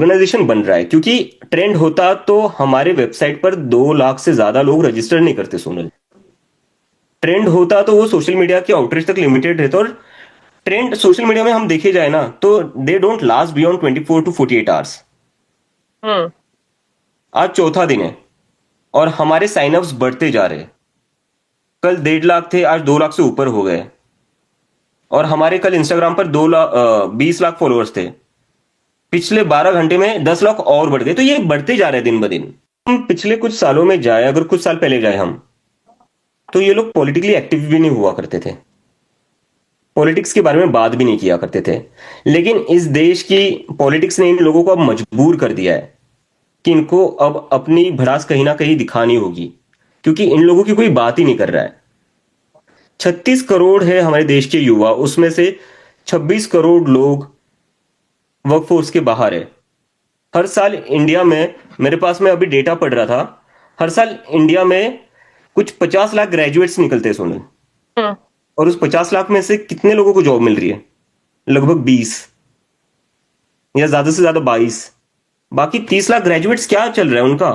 Organisation बन रहा है, क्योंकि ट्रेंड होता तो हमारे वेबसाइट पर 2 लाख से ज्यादा लोग रजिस्टर नहीं करते सोनल। ट्रेंड होता तो वो सोशल मीडिया के आउटरीच तक लिमिटेड रहता। और ट्रेंड सोशल मीडिया में हम देखे जाए ना, तो they don't last beyond 24 to 48 hours. Hmm. आज चौथा दिन है और हमारे साइनअप्स बढ़ते जा रहे हैं। कल 1.5 लाख थे, आज 2 लाख से ऊपर हो गए। और हमारे कल इंस्टाग्राम पर 20 लाख फॉलोअर्स थे। पिछले 12 घंटे में 10 लाख और बढ़ गए। तो ये बढ़ते जा रहे हैं दिन ब दिन। हम पिछले कुछ सालों में जाए, अगर कुछ साल पहले जाए हम, तो ये लोग पॉलिटिकली एक्टिव भी नहीं हुआ करते थे, पॉलिटिक्स के बारे में बात भी नहीं किया करते थे। लेकिन इस देश की पॉलिटिक्स ने इन लोगों को अब मजबूर कर दिया है कि इनको अब अपनी भड़ास कहीं ना कहीं दिखानी होगी, क्योंकि इन लोगों की कोई बात ही नहीं कर रहा है। 36 करोड़ है हमारे देश के युवा, उसमें से 26 करोड़ लोग वर्कफोर्स के बाहर है। हर साल इंडिया में, मेरे पास में अभी डेटा पढ़ रहा था, हर साल इंडिया में कुछ 50 लाख ग्रेजुएट्स निकलते हैं सोनल। हम्म। और उस 50 लाख में से कितने लोगों को जॉब मिल रही है? लगभग 20, या ज्यादा से ज्यादा 22। बाकी 30 लाख ग्रेजुएट्स क्या चल रहा है उनका?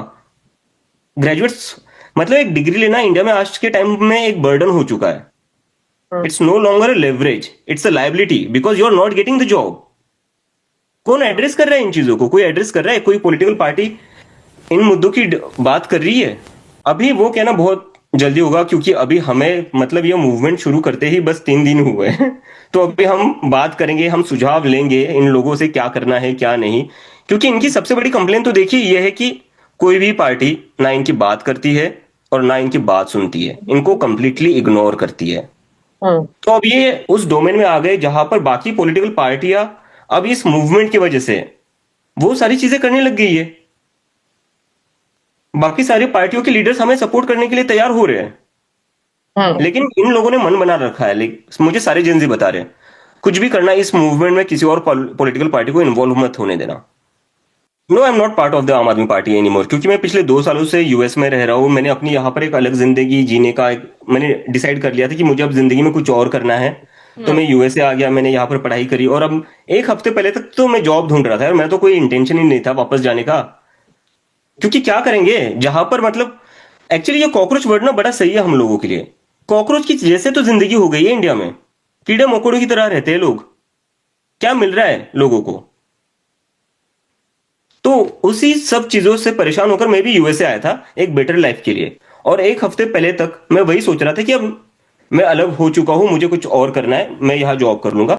ग्रेजुएट्स मतलब एक डिग्री लेना इंडिया में आज के टाइम में एक बर्डन हो चुका है। Hmm. It's no longer a leverage, it's a liability, because you are not getting the job. कौन एड्रेस कर रहा है इन चीजों को? कोई एड्रेस कर रहा है? कोई पॉलिटिकल पार्टी इन मुद्दों की बात कर रही है? अभी वो कहना बहुत जल्दी होगा, क्योंकि अभी हमें मतलब ये मूवमेंट शुरू करते ही बस 3 दिन हुए हैं। तो अभी हम बात करेंगे, हम सुझाव लेंगे इन लोगों से, क्या करना है क्या नहीं। क्योंकि इनकी सबसे बड़ी कंप्लेन तो देखिए ये है कि कोई भी पार्टी ना इनकी बात करती है और ना इनकी बात सुनती है, इनको कंप्लीटली इग्नोर करती है। हम्म। तो अब ये उस डोमेन में आ गए जहां पर बाकी पॉलिटिकल पार्टियां अब इस मूवमेंट की वजह से वो सारी चीजें करने लग गई है। बाकी सारी पार्टियों के लीडर्स हमें सपोर्ट करने के लिए तैयार हो रहे हैं, हम्म। लेकिन इन लोगों ने मन बना रखा है। लेकिन मुझे सारे जेंजी बता रहे हैं कुछ भी करना, इस मूवमेंट में किसी और पॉलिटिकल पार्टी को इन्वॉल्व मत होने देना। No, I am not part of the Aam Aadmi party any more, क्योंकि मैं पिछले 2 सालों से यूएस में रह रहा हूँ। मैंने अपनी यहाँ पर एक अलग जिंदगी जीने का मैंने डिसाइड कर लिया था कि मुझे अब जिंदगी में कुछ और करना है। तो हम्म। मैं यूएसए आ गया, मैंने यहाँ पर पढ़ाई करी, और अब एक हफ्ते पहले तक तो मैं जॉब ढूंढ रहा था यार। मैं तो कोई इंटेंशन ही नहीं था वापस जाने का, क्योंकि क्या करेंगे जहां पर मतलब एक्चुअली ये कॉकरोच वर्ड ना बड़ा सही है हम लोगों के लिए। कॉकरोच की जैसे तो जिंदगी हो गई है इंडिया में, कीड़े मकोड़ों की तरह रहते हैं लोग। क्या मिल रहा है लोगों को? तो उसी सब चीजों से परेशान होकर मैं भी यूएसए आया था एक बेटर लाइफ के लिए। और एक हफ्ते पहले तक मैं वही सोच रहा था कि अब मैं अलग हो चुका हूं, मुझे कुछ और करना है, मैं यहां जॉब कर लूंगा।